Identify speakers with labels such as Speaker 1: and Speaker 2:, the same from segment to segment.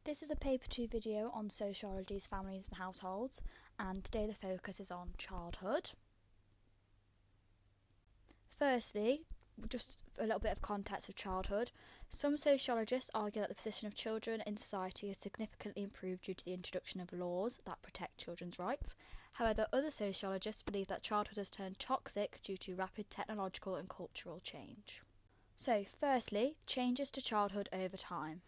Speaker 1: This is a paper 2 video on Sociology's families and households, and today the focus is on childhood. Firstly, just a little bit of context of childhood. Some sociologists argue that the position of children in society has significantly improved due to the introduction of laws that protect children's rights. However, other sociologists believe that childhood has turned toxic due to rapid technological and cultural change. So, firstly, changes to childhood over time.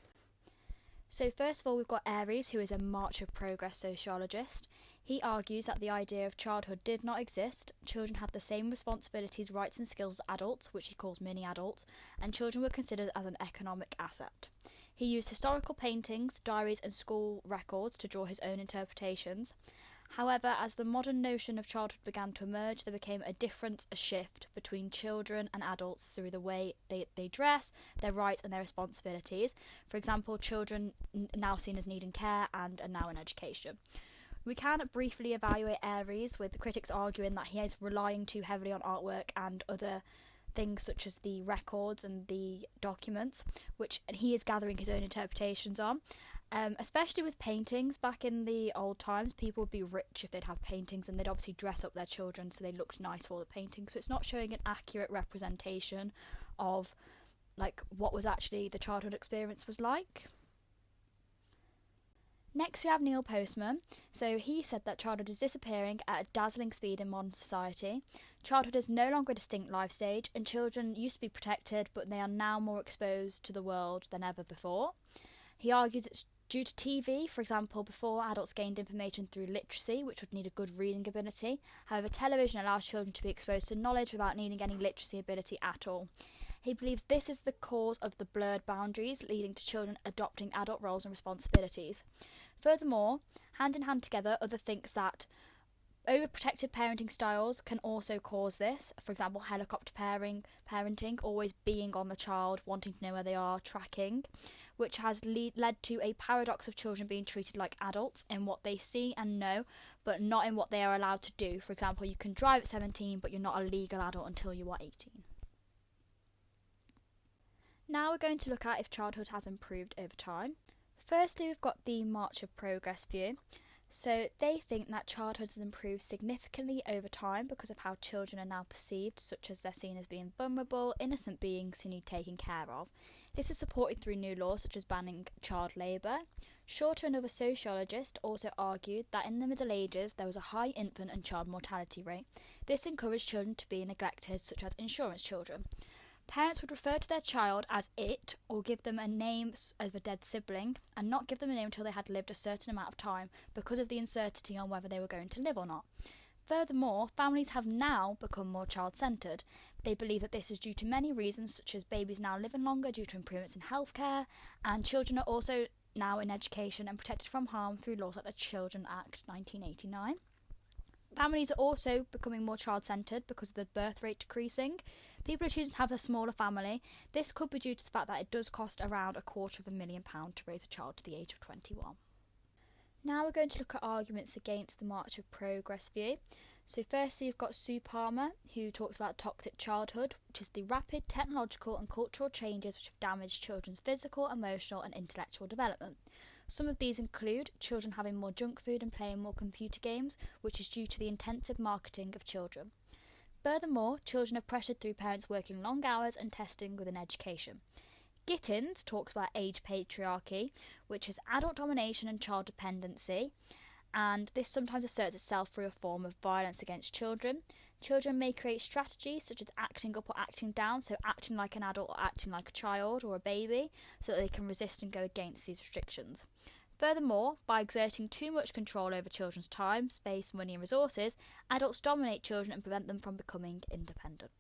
Speaker 1: So first of all, we've got Aries, who is a March of Progress sociologist. He argues that the idea of childhood did not exist. Children had the same responsibilities, rights and skills as adults, which he calls mini-adults, and children were considered as an economic asset. He used historical paintings, diaries and school records to draw his own interpretations. However, as the modern notion of childhood began to emerge, there became a shift between children and adults through the way they dress, their rights and their responsibilities. For example, children now seen as needing care and are now in education. We can briefly evaluate Aries, with the critics arguing that he is relying too heavily on artwork and other things such as the records and the documents, which he is gathering his own interpretations on. Especially with paintings, back in the old times, people would be rich if they'd have paintings, and they'd obviously dress up their children so they looked nice for the painting. So it's not showing an accurate representation of what was actually the childhood experience was like. Next we have Neil Postman. So he said that childhood is disappearing at a dazzling speed in modern society. Childhood is no longer a distinct life stage, and children used to be protected, but they are now more exposed to the world than ever before. He argues it's due to TV. For example, before, adults gained information through literacy, which would need a good reading ability. However, television allows children to be exposed to knowledge without needing any literacy ability at all. He believes this is the cause of the blurred boundaries, leading to children adopting adult roles and responsibilities. Furthermore, hand in hand together, other thinks that overprotective parenting styles can also cause this. For example, helicopter parenting, always being on the child, wanting to know where they are, tracking, which has led to a paradox of children being treated like adults in what they see and know, but not in what they are allowed to do. For example, you can drive at 17, but you're not a legal adult until you are 18. Now we're going to look at if childhood has improved over time. Firstly, we've got the March of Progress view. So they think that childhood has improved significantly over time because of how children are now perceived, such as they're seen as being vulnerable, innocent beings who need taking care of. This is supported through new laws such as banning child labour. Shorter, another sociologist, also argued that in the Middle Ages there was a high infant and child mortality rate. This encouraged children to be neglected, such as insurance children. Parents would refer to their child as it, or give them a name as a dead sibling, and not give them a name until they had lived a certain amount of time because of the uncertainty on whether they were going to live or not. Furthermore, families have now become more child-centred. They believe that this is due to many reasons, such as babies now living longer due to improvements in healthcare, and children are also now in education and protected from harm through laws like the Children Act 1989. Families are also becoming more child-centred because of the birth rate decreasing. People are choosing to have a smaller family. This could be due to the fact that it does cost around £250,000 to raise a child to the age of 21. Now we're going to look at arguments against the March of Progress view. So firstly, you've got Sue Palmer, who talks about toxic childhood, which is the rapid technological and cultural changes which have damaged children's physical, emotional and intellectual development. Some of these include children having more junk food and playing more computer games, which is due to the intensive marketing of children. Furthermore, children are pressured through parents working long hours and testing within education. Gittins talks about age patriarchy, which is adult domination and child dependency, and this sometimes asserts itself through a form of violence against children. Children may create strategies such as acting up or acting down, so acting like an adult or acting like a child or a baby, so that they can resist and go against these restrictions. Furthermore, by exerting too much control over children's time, space, money and resources, adults dominate children and prevent them from becoming independent.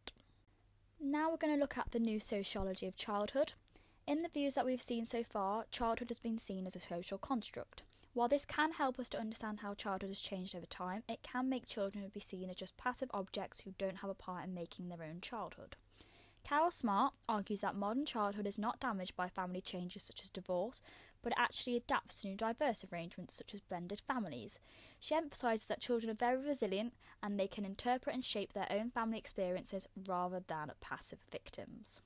Speaker 1: Now we're going to look at the new sociology of childhood. In the views that we've seen so far, childhood has been seen as a social construct. While this can help us to understand how childhood has changed over time, it can make children be seen as just passive objects who don't have a part in making their own childhood. Carol Smart argues that modern childhood is not damaged by family changes such as divorce, but it actually adapts to new diverse arrangements such as blended families. She emphasises that children are very resilient and they can interpret and shape their own family experiences rather than passive victims.